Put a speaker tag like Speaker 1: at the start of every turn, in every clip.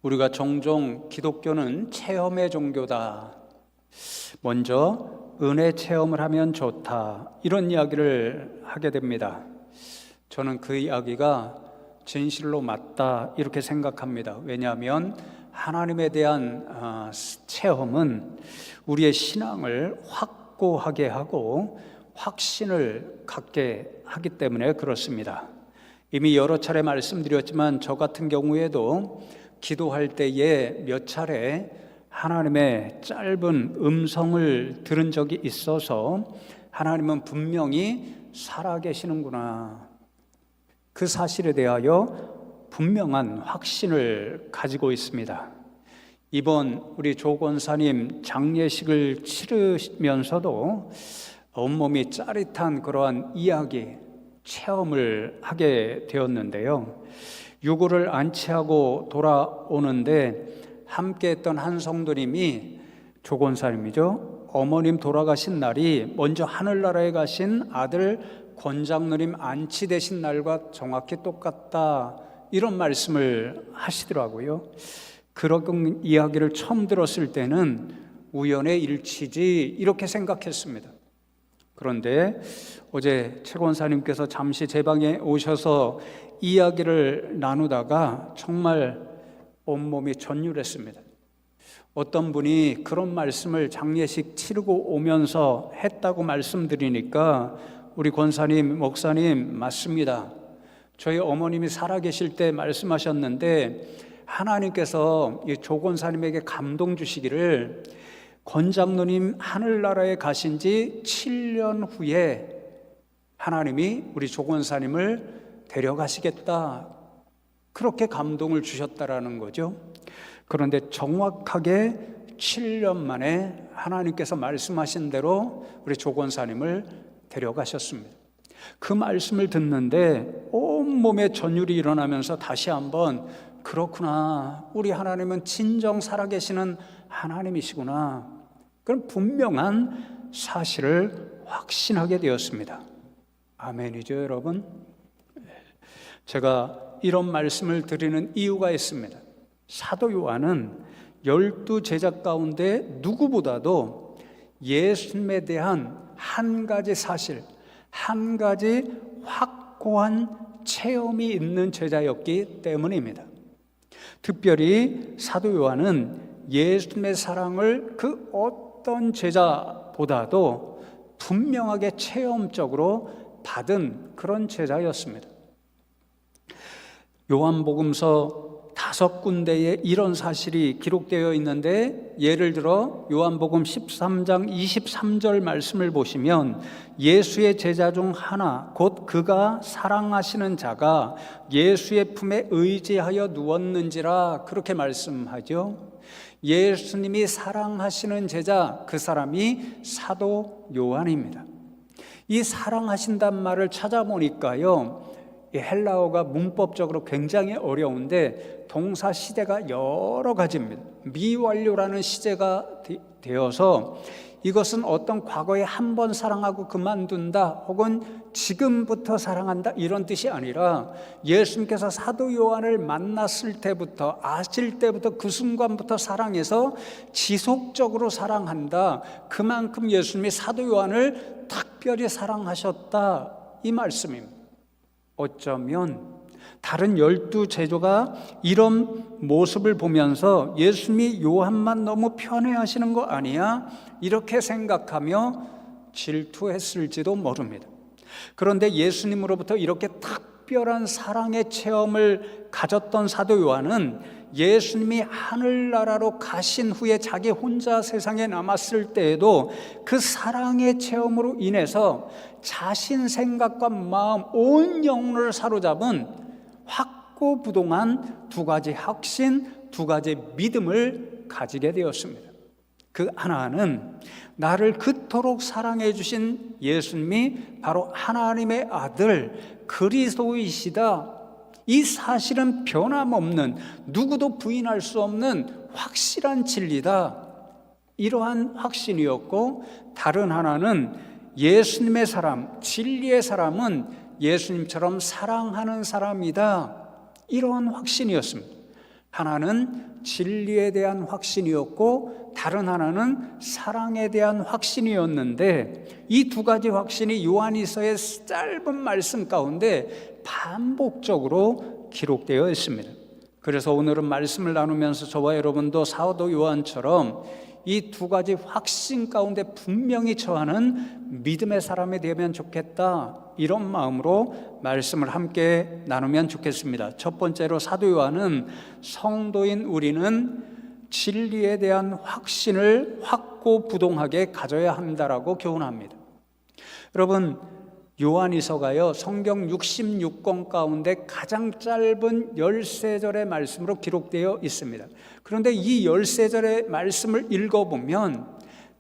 Speaker 1: 우리가 종종 기독교는 체험의 종교다, 먼저 은혜 체험을 하면 좋다, 이런 이야기를 하게 됩니다. 저는 그 이야기가 진실로 맞다 이렇게 생각합니다. 왜냐하면 하나님에 대한 체험은 우리의 신앙을 확고하게 하고 확신을 갖게 하기 때문에 그렇습니다. 이미 여러 차례 말씀드렸지만 저 같은 경우에도 기도할 때에 몇 차례 하나님의 짧은 음성을 들은 적이 있어서 하나님은 분명히 살아계시는구나, 그 사실에 대하여 분명한 확신을 가지고 있습니다. 이번 우리 조 권사님 장례식을 치르면서도 온몸이 짜릿한 그러한 이야기, 체험을 하게 되었는데요. 유골을 안치하고 돌아오는데 함께 했던 한 성도님이, 조 권사님이죠, 어머님 돌아가신 날이 먼저 하늘나라에 가신 아들 권장로님 안치되신 날과 정확히 똑같다, 이런 말씀을 하시더라고요. 그런 이야기를 처음 들었을 때는 우연의 일치지 이렇게 생각했습니다. 그런데 어제 최 권사님께서 잠시 제 방에 오셔서 이야기를 나누다가 정말 온몸이 전율했습니다. 어떤 분이 그런 말씀을 장례식 치르고 오면서 했다고 말씀드리니까 우리 권사님, 목사님, 맞습니다. 저희 어머님이 살아계실 때 말씀하셨는데 하나님께서 이 조 권사님에게 감동 주시기를 권장로님 하늘나라에 가신 지 7년 후에 하나님이 우리 조 권사님을 데려가시겠다, 그렇게 감동을 주셨다라는 거죠. 그런데 정확하게 7년 만에 하나님께서 말씀하신 대로 우리 조 권사님을 데려가셨습니다. 그 말씀을 듣는데 온몸에 전율이 일어나면서 다시 한번, 그렇구나, 우리 하나님은 진정 살아계시는 하나님이시구나, 그런 분명한 사실을 확신하게 되었습니다. 아멘이죠, 여러분? 제가 이런 말씀을 드리는 이유가 있습니다. 사도 요한은 12제자 가운데 누구보다도 예수님에 대한 한 가지 사실, 한 가지 확고한 체험이 있는 제자였기 때문입니다. 특별히 사도 요한은 예수님의 사랑을 그 어떤 제자보다도 분명하게 체험적으로 받은 그런 제자였습니다. 요한복음서 5군데에 이런 사실이 기록되어 있는데, 예를 들어 요한복음 13장 23절 말씀을 보시면 예수의 제자 중 하나, 곧 그가 사랑하시는 자가 예수의 품에 의지하여 누웠는지라, 그렇게 말씀하죠. 예수님이 사랑하시는 제자, 그 사람이 사도 요한입니다. 이 사랑하신단 말을 찾아보니까요, 이 헬라어가 문법적으로 굉장히 어려운데 동사 시제가 여러 가지입니다. 미완료라는 시제가 되어서 이것은 어떤 과거에 한 번 사랑하고 그만둔다, 혹은 지금부터 사랑한다, 이런 뜻이 아니라 예수님께서 사도 요한을 만났을 때부터, 아실 때부터, 그 순간부터 사랑해서 지속적으로 사랑한다, 그만큼 예수님이 사도 요한을 특별히 사랑하셨다, 이 말씀입니다. 어쩌면 다른 12제자가 이런 모습을 보면서 예수님이 요한만 너무 편애하시는 거 아니야? 이렇게 생각하며 질투했을지도 모릅니다. 그런데 예수님으로부터 이렇게 특별한 사랑의 체험을 가졌던 사도 요한은 예수님이 하늘나라로 가신 후에 자기 혼자 세상에 남았을 때에도 그 사랑의 체험으로 인해서 자신 생각과 마음, 온 영혼을 사로잡은 확고부동한 두 가지 확신, 두 가지 믿음을 가지게 되었습니다. 그 하나는 나를 그토록 사랑해 주신 예수님이 바로 하나님의 아들 그리스도이시다, 이 사실은 변함없는, 누구도 부인할 수 없는 확실한 진리다, 이러한 확신이었고, 다른 하나는 예수님의 사람, 진리의 사람은 예수님처럼 사랑하는 사람이다, 이러한 확신이었습니다. 하나는 진리에 대한 확신이었고 다른 하나는 사랑에 대한 확신이었는데 이 두 가지 확신이 요한일서의 짧은 말씀 가운데 반복적으로 기록되어 있습니다. 그래서 오늘은 말씀을 나누면서 저와 여러분도 사도 요한처럼 이 두 가지 확신 가운데 분명히 처하는 믿음의 사람이 되면 좋겠다, 이런 마음으로 말씀을 함께 나누면 좋겠습니다. 첫 번째로 사도 요한은 성도인 우리는 진리에 대한 확신을 확고부동하게 가져야 한다라고 교훈합니다. 여러분, 요한일서가요 성경 66권 가운데 가장 짧은 13절의 말씀으로 기록되어 있습니다. 그런데 이 13절의 말씀을 읽어보면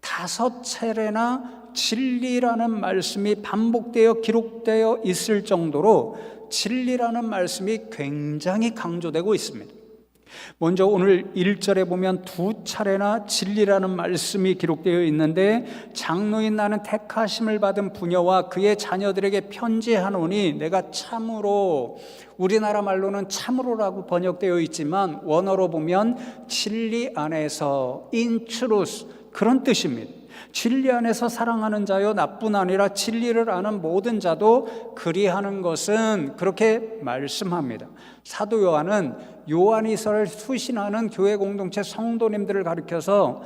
Speaker 1: 5차례나 진리라는 말씀이 반복되어 기록되어 있을 정도로 진리라는 말씀이 굉장히 강조되고 있습니다. 먼저 오늘 1절에 보면 2차례나 진리라는 말씀이 기록되어 있는데, 장로인 나는 택하심을 받은 부녀와 그의 자녀들에게 편지하노니 내가 참으로, 우리나라 말로는 참으로라고 번역되어 있지만 원어로 보면 진리 안에서, in truth, 그런 뜻입니다. 진리 안에서 사랑하는 자요 나뿐 아니라 진리를 아는 모든 자도 그리하는 것은, 그렇게 말씀합니다. 사도 요한은 요한일서를 수신하는 교회 공동체 성도님들을 가리켜서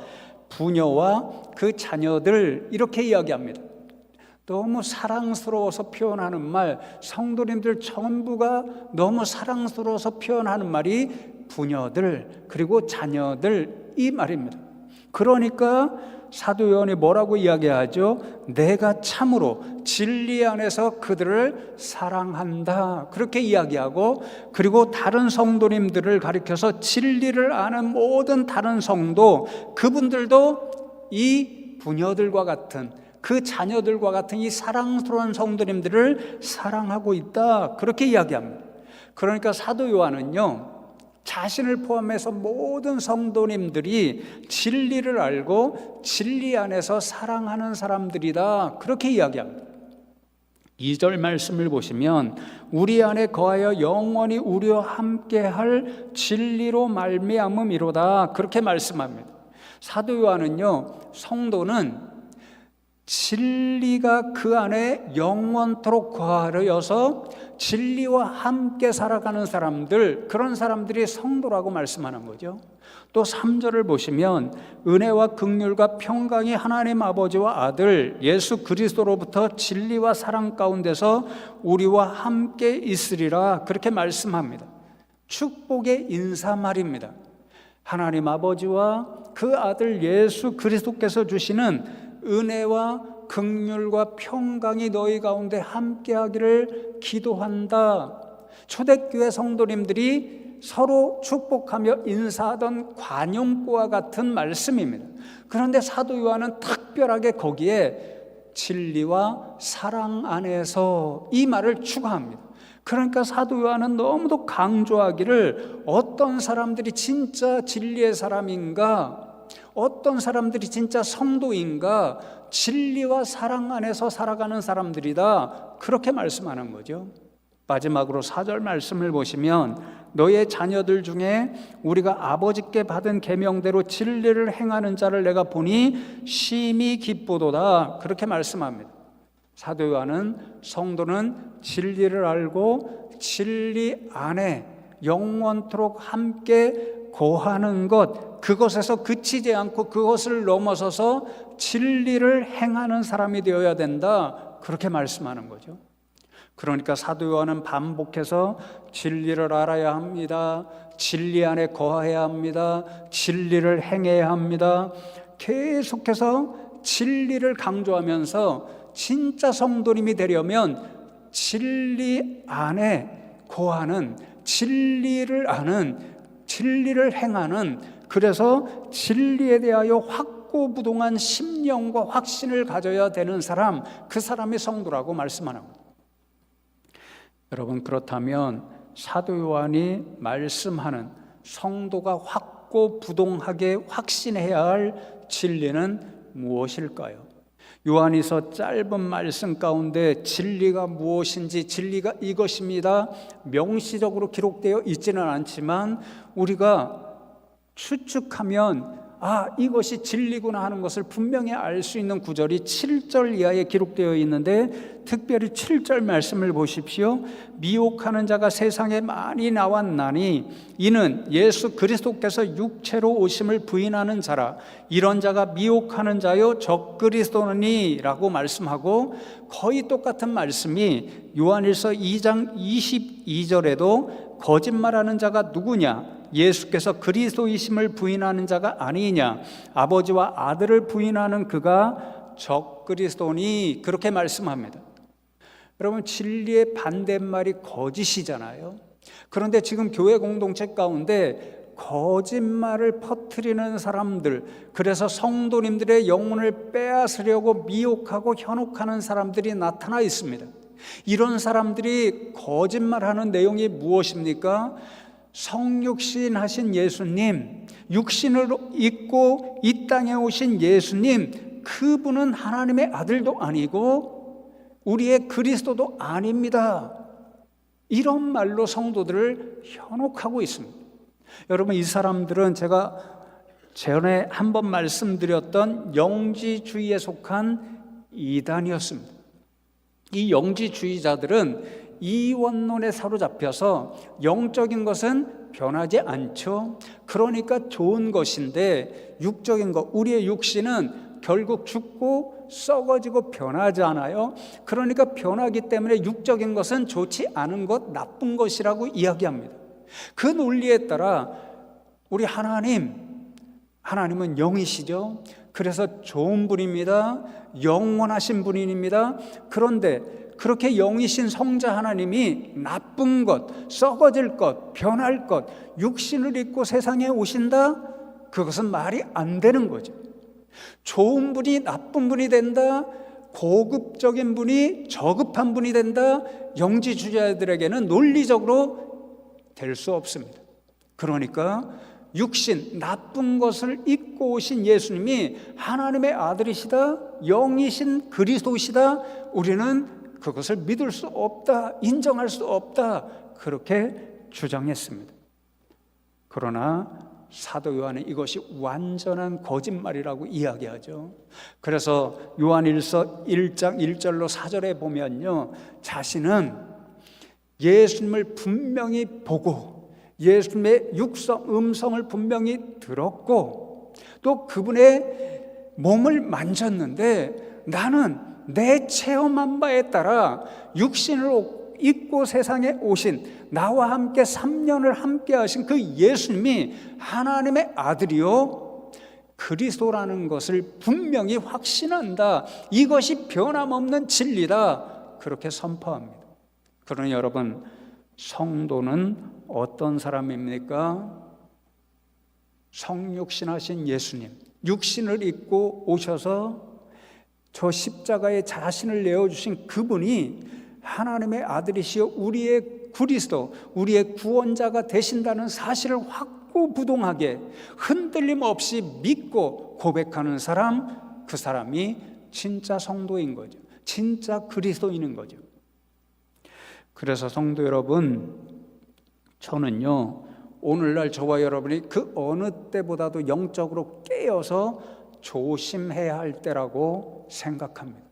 Speaker 1: 부녀와 그 자녀들, 이렇게 이야기합니다. 너무 사랑스러워서 표현하는 말, 성도님들 전부가 너무 사랑스러워서 표현하는 말이 부녀들 그리고 자녀들, 이 말입니다. 그러니까 사도 요한이 뭐라고 이야기하죠? 내가 참으로 진리 안에서 그들을 사랑한다, 그렇게 이야기하고, 그리고 다른 성도님들을 가리켜서 진리를 아는 모든 다른 성도, 그분들도 이 부녀들과 같은, 그 자녀들과 같은 이 사랑스러운 성도님들을 사랑하고 있다, 그렇게 이야기합니다. 그러니까 사도 요한은요, 자신을 포함해서 모든 성도님들이 진리를 알고 진리 안에서 사랑하는 사람들이다, 그렇게 이야기합니다. 2절 말씀을 보시면 우리 안에 거하여 영원히 우리와 함께할 진리로 말미암음이로다, 그렇게 말씀합니다. 사도 요한은요, 성도는 진리가 그 안에 영원토록 거하여서 진리와 함께 살아가는 사람들, 그런 사람들이 성도라고 말씀하는 거죠. 또 3절을 보시면 은혜와 긍휼과 평강이 하나님 아버지와 아들 예수 그리스도로부터 진리와 사랑 가운데서 우리와 함께 있으리라, 그렇게 말씀합니다. 축복의 인사말입니다. 하나님 아버지와 그 아들 예수 그리스도께서 주시는 은혜와 긍휼과 평강이 너희 가운데 함께하기를 기도한다. 초대교회 성도님들이 서로 축복하며 인사하던 관용구와 같은 말씀입니다. 그런데 사도 요한은 특별하게 거기에 진리와 사랑 안에서, 이 말을 추가합니다. 그러니까 사도 요한은 너무도 강조하기를, 어떤 사람들이 진짜 진리의 사람인가, 어떤 사람들이 진짜 성도인가, 진리와 사랑 안에서 살아가는 사람들이다, 그렇게 말씀하는 거죠. 마지막으로 4절 말씀을 보시면 너의 자녀들 중에 우리가 아버지께 받은 계명대로 진리를 행하는 자를 내가 보니 심히 기쁘도다, 그렇게 말씀합니다. 사도 요한은 성도는 진리를 알고 진리 안에 영원토록 함께 거하는 것, 그것에서 그치지 않고 그것을 넘어서서 진리를 행하는 사람이 되어야 된다, 그렇게 말씀하는 거죠. 그러니까 사도 요한은 반복해서 진리를 알아야 합니다, 진리 안에 거해야 합니다, 진리를 행해야 합니다, 계속해서 진리를 강조하면서 진짜 성도님이 되려면 진리 안에 거하는, 진리를 아는, 진리를 행하는, 그래서 진리에 대하여 확고부동한 심령과 확신을 가져야 되는 사람, 그 사람이 성도라고 말씀하는 겁니다. 여러분, 그렇다면 사도 요한이 말씀하는 성도가 확고부동하게 확신해야 할 진리는 무엇일까요? 요한일서 짧은 말씀 가운데 진리가 무엇인지, 진리가 이것입니다, 명시적으로 기록되어 있지는 않지만 우리가 추측하면 이것이 진리구나 하는 것을 분명히 알 수 있는 구절이 7절 이하에 기록되어 있는데, 특별히 7절 말씀을 보십시오. 미혹하는 자가 세상에 많이 나왔나니 이는 예수 그리스도께서 육체로 오심을 부인하는 자라. 이런 자가 미혹하는 자요 적그리스도니 라고 말씀하고, 거의 똑같은 말씀이 요한일서 2장 22절에도 거짓말하는 자가 누구냐? 예수께서 그리스도이심을 부인하는 자가 아니냐? 아버지와 아들을 부인하는 그가 적그리스도니, 그렇게 말씀합니다. 여러분, 진리의 반대말이 거짓이잖아요. 그런데 지금 교회 공동체 가운데 거짓말을 퍼뜨리는 사람들, 그래서 성도님들의 영혼을 빼앗으려고 미혹하고 현혹하는 사람들이 나타나 있습니다. 이런 사람들이 거짓말하는 내용이 무엇입니까? 성육신 하신 예수님, 육신을 입고 이 땅에 오신 예수님, 그분은 하나님의 아들도 아니고 우리의 그리스도도 아닙니다. 이런 말로 성도들을 현혹하고 있습니다. 여러분, 이 사람들은 제가 전에 한번 말씀드렸던 영지주의에 속한 이단이었습니다. 이 영지주의자들은 이원론에 사로잡혀서 영적인 것은 변하지 않죠. 그러니까 좋은 것인데 육적인 것, 우리의 육신은 결국 죽고 썩어지고 변하지 않아요. 그러니까 변하기 때문에 육적인 것은 좋지 않은 것, 나쁜 것이라고 이야기합니다. 그 논리에 따라 우리 하나님은 영이시죠. 그래서 좋은 분입니다. 영원하신 분입니다. 그런데 그렇게 영이신 성자 하나님이 나쁜 것, 썩어질 것, 변할 것, 육신을 입고 세상에 오신다? 그것은 말이 안 되는 거죠. 좋은 분이 나쁜 분이 된다, 고급적인 분이 저급한 분이 된다, 영지주의자들에게는 논리적으로 될 수 없습니다. 그러니까 육신, 나쁜 것을 입고 오신 예수님이 하나님의 아들이시다, 영이신 그리스도시다, 우리는 그것을 믿을 수 없다, 인정할 수 없다, 그렇게 주장했습니다. 그러나 사도 요한은 이것이 완전한 거짓말이라고 이야기하죠. 그래서 요한일서 1장 1절로 4절에 보면요, 자신은 예수님을 분명히 보고 예수님의 음성을 분명히 들었고 또 그분의 몸을 만졌는데, 나는 내 체험한 바에 따라 육신을 입고 세상에 오신, 나와 함께 3년을 함께 하신 그 예수님이 하나님의 아들이요 그리스도라는 것을 분명히 확신한다. 이것이 변함없는 진리다, 그렇게 선포합니다. 그러니 여러분, 성도는 어떤 사람입니까? 성육신하신 예수님, 육신을 입고 오셔서 저 십자가에 자신을 내어주신 그분이 하나님의 아들이시여 우리의 그리스도, 우리의 구원자가 되신다는 사실을 확고부동하게 흔들림 없이 믿고 고백하는 사람, 그 사람이 진짜 성도인 거죠. 진짜 그리스도인인 거죠. 그래서 성도 여러분, 저는요, 오늘날 저와 여러분이 그 어느 때보다도 영적으로 깨어서 조심해야 할 때라고 생각합니다.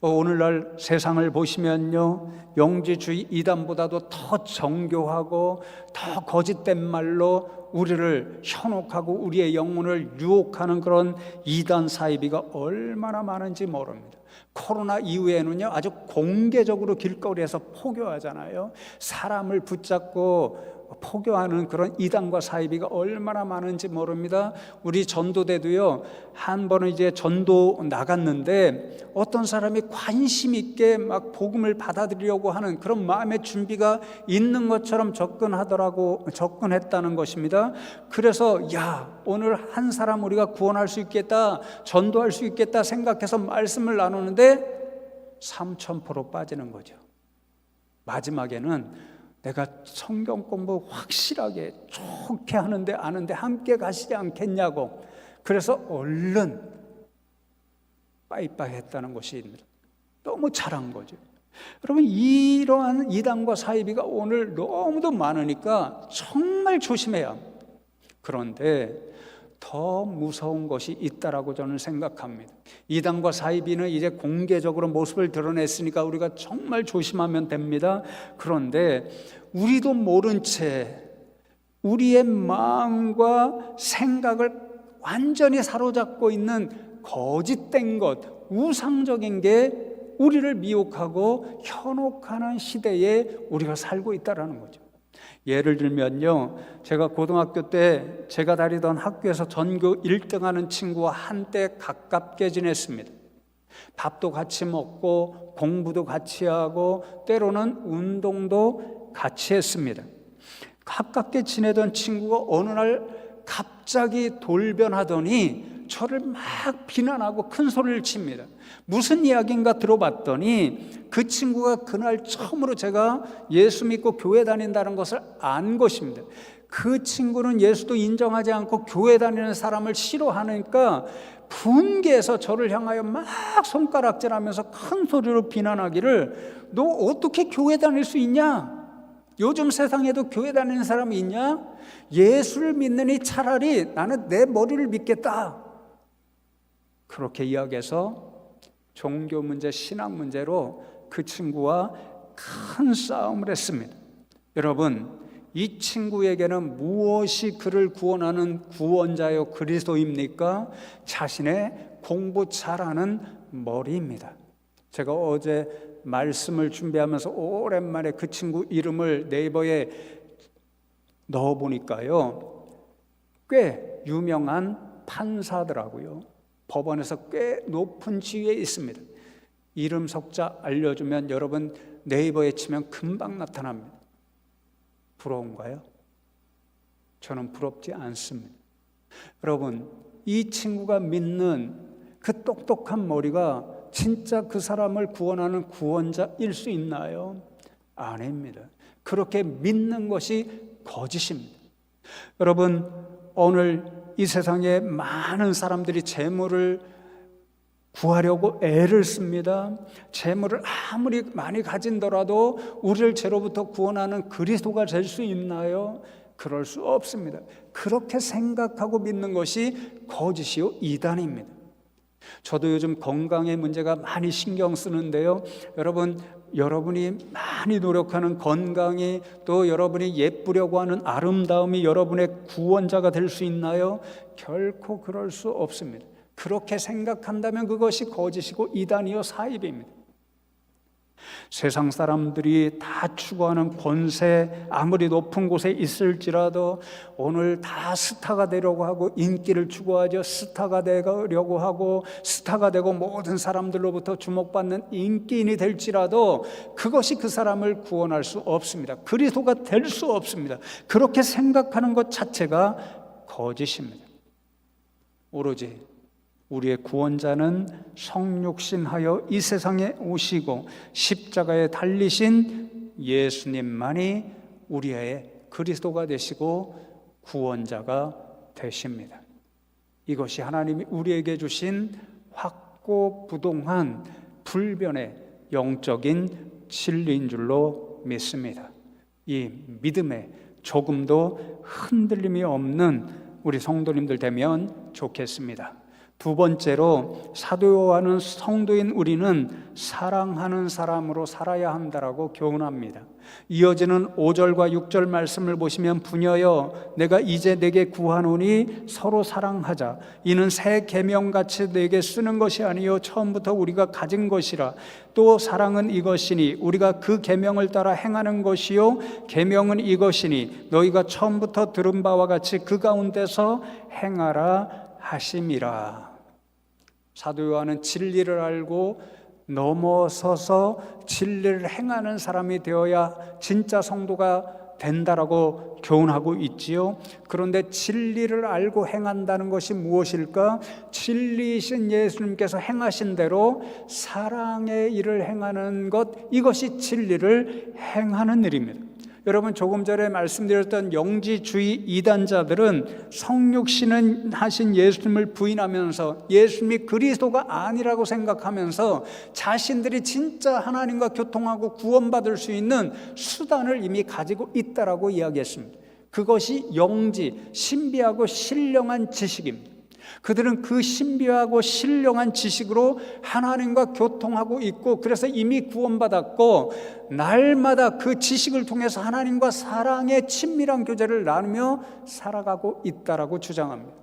Speaker 1: 오늘날 세상을 보시면요, 영지주의 이단보다도 더 정교하고 더 거짓된 말로 우리를 현혹하고 우리의 영혼을 유혹하는 그런 이단 사이비가 얼마나 많은지 모릅니다. 코로나 이후에는요, 아주 공개적으로 길거리에서 포교하잖아요. 사람을 붙잡고 포교하는 그런 이단과 사이비가 얼마나 많은지 모릅니다. 우리 전도대도요, 한 번은 이제 전도 나갔는데 어떤 사람이 관심 있게 막 복음을 받아들이려고 하는 그런 마음의 준비가 있는 것처럼 접근했다는 것입니다. 그래서 야, 오늘 한 사람 우리가 구원할 수 있겠다, 전도할 수 있겠다 생각해서 말씀을 나누는데 3000% 빠지는 거죠. 마지막에는 내가 성경 공부 확실하게 좋게 하는데 아는데 함께 가시지 않겠냐고, 그래서 얼른 빠이빠이 했다는 것입니다. 너무 잘한 거죠. 여러분, 이러한 이단과 사이비가 오늘 너무도 많으니까 정말 조심해야 합니다. 그런데 더 무서운 것이 있다라고 저는 생각합니다. 이단과 사이비는 이제 공개적으로 모습을 드러냈으니까 우리가 정말 조심하면 됩니다. 그런데 우리도 모른 채 우리의 마음과 생각을 완전히 사로잡고 있는 거짓된 것, 우상적인 게 우리를 미혹하고 현혹하는 시대에 우리가 살고 있다는 거죠. 예를 들면요, 제가 고등학교 때 제가 다니던 학교에서 전교 1등하는 친구와 한때 가깝게 지냈습니다. 밥도 같이 먹고 공부도 같이 하고 때로는 운동도 같이 했습니다. 가깝게 지내던 친구가 어느 날 갑자기 돌변하더니 저를 막 비난하고 큰 소리를 칩니다. 무슨 이야기인가 들어봤더니 그 친구가 그날 처음으로 제가 예수 믿고 교회 다닌다는 것을 안 것입니다. 그 친구는 예수도 인정하지 않고 교회 다니는 사람을 싫어하니까 분개해서 저를 향하여 막 손가락질하면서 큰 소리로 비난하기를, 너 어떻게 교회 다닐 수 있냐? 요즘 세상에도 교회 다니는 사람이 있냐? 예수를 믿느니 차라리 나는 내 머리를 믿겠다. 그렇게 이야기해서 종교 문제, 신앙 문제로 그 친구와 큰 싸움을 했습니다. 여러분, 이 친구에게는 무엇이 그를 구원하는 구원자요 그리스도입니까? 자신의 공부 잘하는 머리입니다. 제가 어제 말씀을 준비하면서 오랜만에 그 친구 이름을 네이버에 넣어보니까요, 꽤 유명한 판사더라고요. 법원에서 꽤 높은 지위에 있습니다. 이름 석자 알려주면 여러분 네이버에 치면 금방 나타납니다. 부러운가요? 저는 부럽지 않습니다. 여러분, 이 친구가 믿는 그 똑똑한 머리가 진짜 그 사람을 구원하는 구원자일 수 있나요? 아닙니다. 그렇게 믿는 것이 거짓입니다. 여러분, 오늘 이 세상에 많은 사람들이 재물을 구하려고 애를 씁니다. 재물을 아무리 많이 가진더라도 우리를 죄로부터 구원하는 그리스도가 될 수 있나요? 그럴 수 없습니다. 그렇게 생각하고 믿는 것이 거짓이요 이단입니다. 저도 요즘 건강의 문제가 많이 신경 쓰는데요, 여러분이 많이 노력하는 건강이, 또 여러분이 예쁘려고 하는 아름다움이 여러분의 구원자가 될 수 있나요? 결코 그럴 수 없습니다. 그렇게 생각한다면 그것이 거짓이고 이단이요 사입입니다. 세상 사람들이 다 추구하는 권세, 아무리 높은 곳에 있을지라도 오늘 다 스타가 되려고 하고 인기를 추구하죠. 스타가 되려고 하고 스타가 되고 모든 사람들로부터 주목받는 인기인이 될지라도 그것이 그 사람을 구원할 수 없습니다. 그리스도가 될 수 없습니다. 그렇게 생각하는 것 자체가 거짓입니다. 오로지 우리의 구원자는 성육신하여 이 세상에 오시고 십자가에 달리신 예수님만이 우리의 그리스도가 되시고 구원자가 되십니다. 이것이 하나님이 우리에게 주신 확고부동한 불변의 영적인 진리인 줄로 믿습니다. 이 믿음에 조금도 흔들림이 없는 우리 성도님들 되면 좋겠습니다. 두 번째로 사도 요한은 성도인 우리는 사랑하는 사람으로 살아야 한다라고 교훈합니다. 이어지는 5절과 6절 말씀을 보시면, 부녀여 내가 이제 내게 구하노니 서로 사랑하자. 이는 새 계명같이 내게 쓰는 것이 아니요 처음부터 우리가 가진 것이라. 또 사랑은 이것이니 우리가 그 계명을 따라 행하는 것이요 계명은 이것이니 너희가 처음부터 들은 바와 같이 그 가운데서 행하라 하심이라. 사도 요한은 진리를 알고 넘어서서 진리를 행하는 사람이 되어야 진짜 성도가 된다라고 교훈하고 있지요. 그런데 진리를 알고 행한다는 것이 무엇일까? 진리이신 예수님께서 행하신 대로 사랑의 일을 행하는 것, 이것이 진리를 행하는 일입니다. 여러분, 조금 전에 말씀드렸던 영지주의 이단자들은 성육신은 하신 예수님을 부인하면서 예수님이 그리스도가 아니라고 생각하면서 자신들이 진짜 하나님과 교통하고 구원받을 수 있는 수단을 이미 가지고 있다라고 이야기했습니다. 그것이 영지, 신비하고 신령한 지식입니다. 그들은 그 신비하고 신령한 지식으로 하나님과 교통하고 있고, 그래서 이미 구원받았고 날마다 그 지식을 통해서 하나님과 사랑의 친밀한 교제를 나누며 살아가고 있다라고 주장합니다.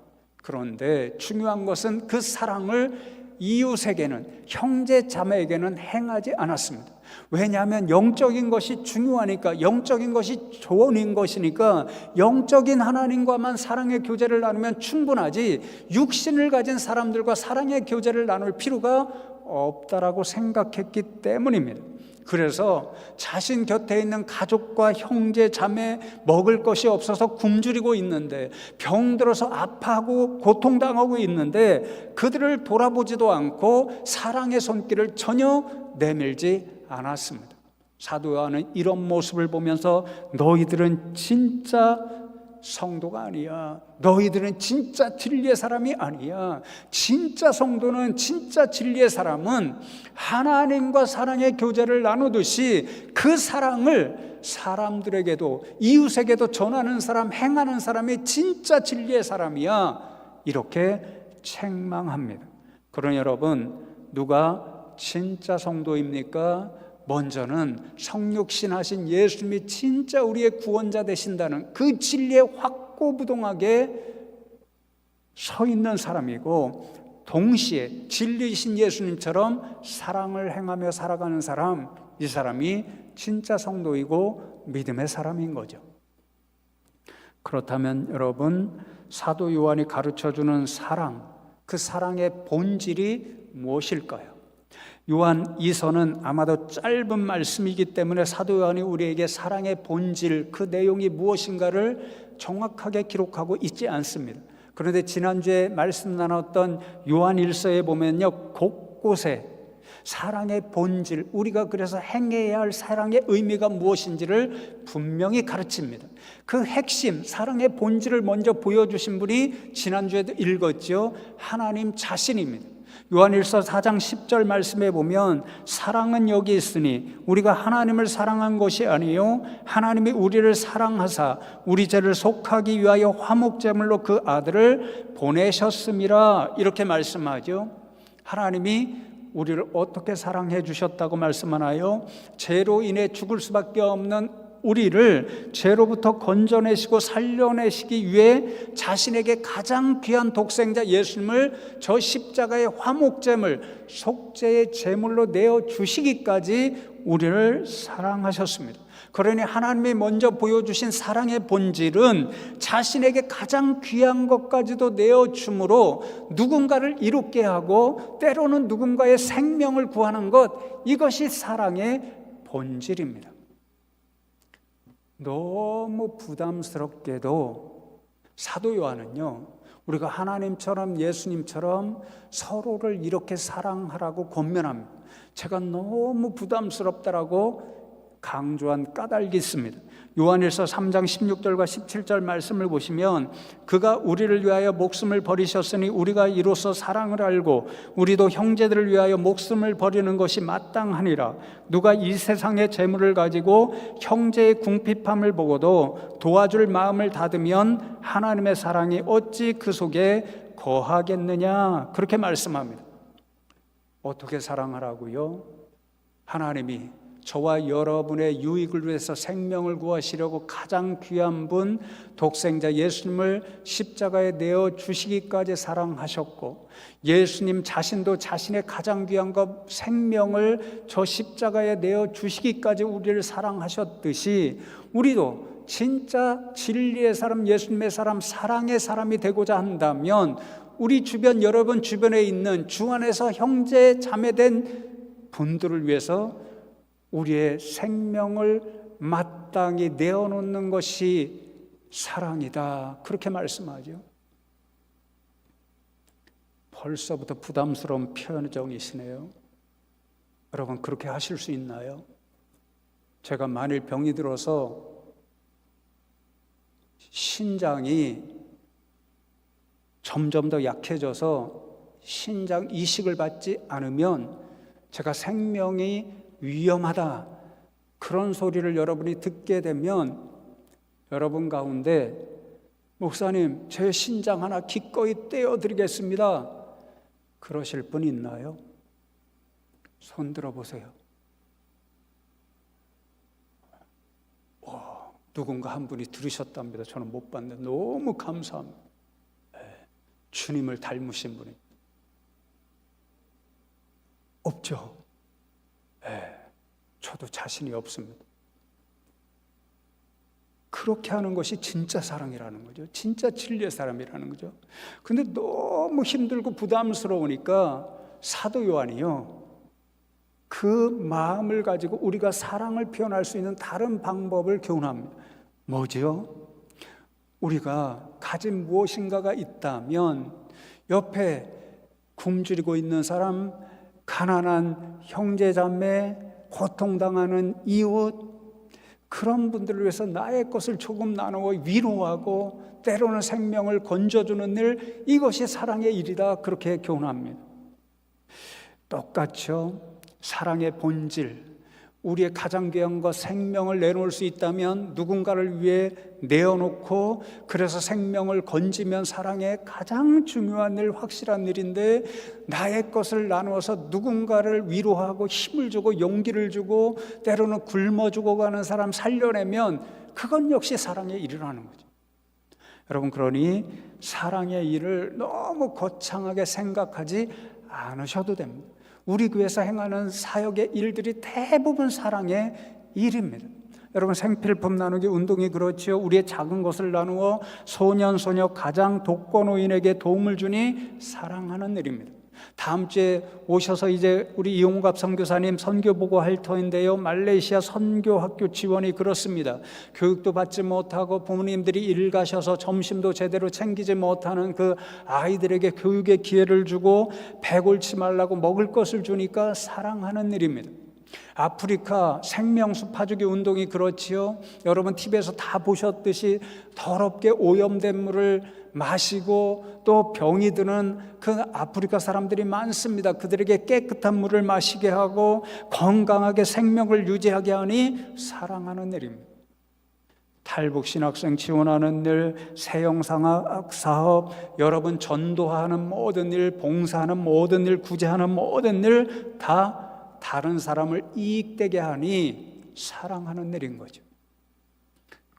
Speaker 1: 그런데 중요한 것은 그 사랑을 이웃에게는, 형제 자매에게는 행하지 않았습니다. 왜냐하면 영적인 것이 중요하니까, 영적인 것이 조언인 것이니까 영적인 하나님과만 사랑의 교제를 나누면 충분하지, 육신을 가진 사람들과 사랑의 교제를 나눌 필요가 없다라고 생각했기 때문입니다. 그래서 자신 곁에 있는 가족과 형제, 자매 먹을 것이 없어서 굶주리고 있는데, 병들어서 아파하고 고통당하고 있는데 그들을 돌아보지도 않고 사랑의 손길을 전혀 내밀지 않았습니다. 사도 요한은 이런 모습을 보면서 너희들은 진짜 성도가 아니야, 너희들은 진짜 진리의 사람이 아니야. 진짜 성도는, 진짜 진리의 사람은 하나님과 사랑의 교제를 나누듯이 그 사랑을 사람들에게도, 이웃에게도 전하는 사람, 행하는 사람이 진짜 진리의 사람이야, 이렇게 책망합니다. 그러니 여러분, 누가 진짜 성도입니까? 먼저는 성육신하신 예수님이 진짜 우리의 구원자 되신다는 그 진리에 확고부동하게 서 있는 사람이고, 동시에 진리이신 예수님처럼 사랑을 행하며 살아가는 사람, 이 사람이 진짜 성도이고 믿음의 사람인 거죠. 그렇다면 여러분, 사도 요한이 가르쳐주는 사랑, 그 사랑의 본질이 무엇일까요? 요한 이서는 아마도 짧은 말씀이기 때문에 사도 요한이 우리에게 사랑의 본질, 그 내용이 무엇인가를 정확하게 기록하고 있지 않습니다. 그런데 지난주에 말씀 나눴던 요한 1서에 보면요, 곳곳에 사랑의 본질, 우리가 그래서 행해야 할 사랑의 의미가 무엇인지를 분명히 가르칩니다. 그 핵심, 사랑의 본질을 먼저 보여주신 분이 지난주에도 읽었죠, 하나님 자신입니다. 요한일서 4장 10절 말씀에 보면 사랑은 여기 있으니 우리가 하나님을 사랑한 것이 아니요 하나님이 우리를 사랑하사 우리 죄를 속하기 위하여 화목제물로 그 아들을 보내셨음이라, 이렇게 말씀하죠. 하나님이 우리를 어떻게 사랑해 주셨다고 말씀하나요? 죄로 인해 죽을 수밖에 없는 우리를 죄로부터 건져내시고 살려내시기 위해 자신에게 가장 귀한 독생자 예수님을 저 십자가의 화목제물, 속죄의 제물로 내어주시기까지 우리를 사랑하셨습니다. 그러니 하나님이 먼저 보여주신 사랑의 본질은 자신에게 가장 귀한 것까지도 내어줌으로 누군가를 이롭게 하고 때로는 누군가의 생명을 구하는 것, 이것이 사랑의 본질입니다. 너무 부담스럽게도 사도 요한은요, 우리가 하나님처럼 예수님처럼 서로를 이렇게 사랑하라고 권면합니다. 제가 너무 부담스럽다라고 강조한 까닭이 있습니다. 요한일서 3장 16절과 17절 말씀을 보시면 그가 우리를 위하여 목숨을 버리셨으니 우리가 이로써 사랑을 알고 우리도 형제들을 위하여 목숨을 버리는 것이 마땅하니라. 누가 이 세상의 재물을 가지고 형제의 궁핍함을 보고도 도와줄 마음을 닫으면 하나님의 사랑이 어찌 그 속에 거하겠느냐, 그렇게 말씀합니다. 어떻게 사랑하라고요? 하나님이 저와 여러분의 유익을 위해서 생명을 구하시려고 가장 귀한 분 독생자 예수님을 십자가에 내어주시기까지 사랑하셨고, 예수님 자신도 자신의 가장 귀한 것 생명을 저 십자가에 내어주시기까지 우리를 사랑하셨듯이 우리도 진짜 진리의 사람, 예수님의 사람, 사랑의 사람이 되고자 한다면 우리 주변, 여러분 주변에 있는 주 안에서 형제 자매된 분들을 위해서 우리의 생명을 마땅히 내어놓는 것이 사랑이다, 그렇게 말씀하죠. 벌써부터 부담스러운 표현정이시네요. 여러분, 그렇게 하실 수 있나요? 제가 만일 병이 들어서 신장이 점점 더 약해져서 신장 이식을 받지 않으면 제가 생명이 위험하다, 그런 소리를 여러분이 듣게 되면 여러분 가운데 목사님, 제 신장 하나 기꺼이 떼어드리겠습니다, 그러실 분 있나요? 손 들어보세요. 누군가 한 분이 들으셨답니다. 저는 못 봤는데 너무 감사합니다. 주님을 닮으신 분이 없죠. 저도 자신이 없습니다. 그렇게 하는 것이 진짜 사랑이라는 거죠. 진짜 진리의 사람이라는 거죠. 근데 너무 힘들고 부담스러우니까 사도 요한이요, 그 마음을 가지고 우리가 사랑을 표현할 수 있는 다른 방법을 교훈합니다. 뭐지요? 우리가 가진 무엇인가가 있다면 옆에 굶주리고 있는 사람, 가난한 형제자매, 고통당하는 이웃, 그런 분들을 위해서 나의 것을 조금 나누어 위로하고 때로는 생명을 건져주는 일, 이것이 사랑의 일이다, 그렇게 교훈합니다. 똑같죠. 사랑의 본질, 우리의 가장 귀한 것, 생명을 내놓을 수 있다면 누군가를 위해 내어놓고 그래서 생명을 건지면 사랑의 가장 중요한 일, 확실한 일인데, 나의 것을 나누어서 누군가를 위로하고 힘을 주고 용기를 주고 때로는 굶어 죽어가는 사람 살려내면 그건 역시 사랑의 일이라는 거죠. 여러분, 그러니 사랑의 일을 너무 거창하게 생각하지 않으셔도 됩니다. 우리 교회에서 행하는 사역의 일들이 대부분 사랑의 일입니다. 여러분, 생필품 나누기 운동이 그렇지요. 우리의 작은 것을 나누어 소년, 소녀, 가장 독거노인에게 도움을 주니 사랑하는 일입니다. 다음 주에 오셔서 이제 우리 이용갑 선교사님 선교 보고 할 터인데요, 말레이시아 선교학교 지원이 그렇습니다. 교육도 받지 못하고 부모님들이 일 가셔서 점심도 제대로 챙기지 못하는 그 아이들에게 교육의 기회를 주고 배 곪지 말라고 먹을 것을 주니까 사랑하는 일입니다. 아프리카 생명수 파주기 운동이 그렇지요. 여러분 TV에서 다 보셨듯이 더럽게 오염된 물을 마시고 또 병이 드는 그 아프리카 사람들이 많습니다. 그들에게 깨끗한 물을 마시게 하고 건강하게 생명을 유지하게 하니 사랑하는 일입니다. 탈북신학생 지원하는 일, 새영상학 사업, 여러분 전도하는 모든 일, 봉사하는 모든 일, 구제하는 모든 일 다 다른 사람을 이익되게 하니 사랑하는 일인 거죠.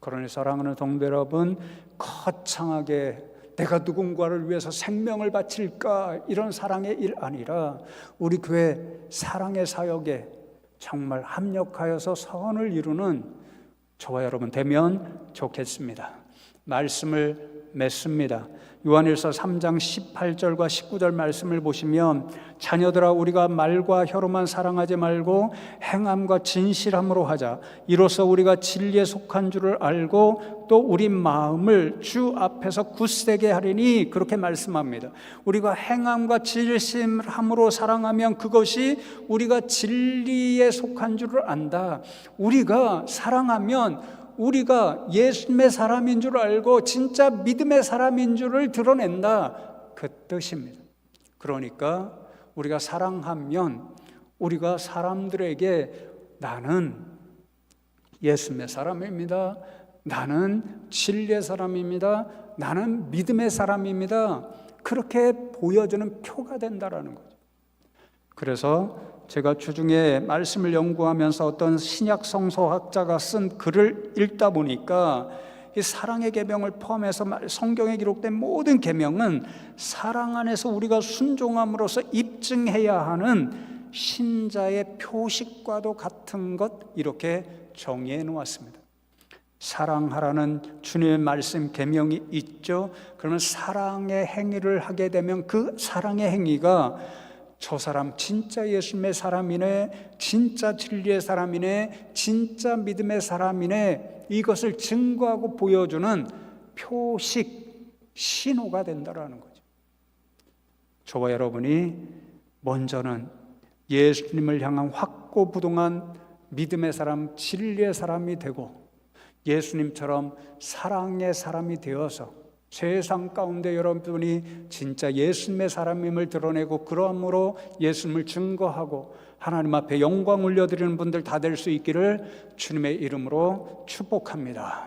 Speaker 1: 그러니 사랑하는 동료 여러분, 거창하게 내가 누군가를 위해서 생명을 바칠까, 이런 사랑의 일 아니라 우리 교회 사랑의 사역에 정말 합력하여서 선을 이루는 저와 여러분 되면 좋겠습니다. 말씀을 맺습니다. 요한일서 3장 18절과 19절 말씀을 보시면, 자녀들아 우리가 말과 혀로만 사랑하지 말고 행함과 진실함으로 하자. 이로써 우리가 진리에 속한 줄을 알고 또 우리 마음을 주 앞에서 굳세게 하리니, 그렇게 말씀합니다. 우리가 행함과 진실함으로 사랑하면 그것이 우리가 진리에 속한 줄을 안다. 우리가 사랑하면 우리가 예수님의 사람인 줄 알고 진짜 믿음의 사람인 줄을 드러낸다, 그 뜻입니다. 그러니까 우리가 사랑하면 우리가 사람들에게 나는 예수님의 사람입니다, 나는 진리의 사람입니다, 나는 믿음의 사람입니다, 그렇게 보여주는 표가 된다라는 거죠. 그래서 제가 주중에 말씀을 연구하면서 어떤 신약 성서학자가 쓴 글을 읽다 보니까 이 사랑의 계명을 포함해서 성경에 기록된 모든 계명은 사랑 안에서 우리가 순종함으로써 입증해야 하는 신자의 표식과도 같은 것, 이렇게 정의해 놓았습니다. 사랑하라는 주님의 말씀 계명이 있죠. 그러면 사랑의 행위를 하게 되면 그 사랑의 행위가 저 사람 진짜 예수님의 사람이네, 진짜 진리의 사람이네, 진짜 믿음의 사람이네, 이것을 증거하고 보여주는 표식, 신호가 된다라는 거죠. 저와 여러분이 먼저는 예수님을 향한 확고부동한 믿음의 사람, 진리의 사람이 되고 예수님처럼 사랑의 사람이 되어서 세상 가운데 여러분이 진짜 예수님의 사람임을 드러내고 그러함으로 예수님을 증거하고 하나님 앞에 영광 올려드리는 분들 다 될 수 있기를 주님의 이름으로 축복합니다.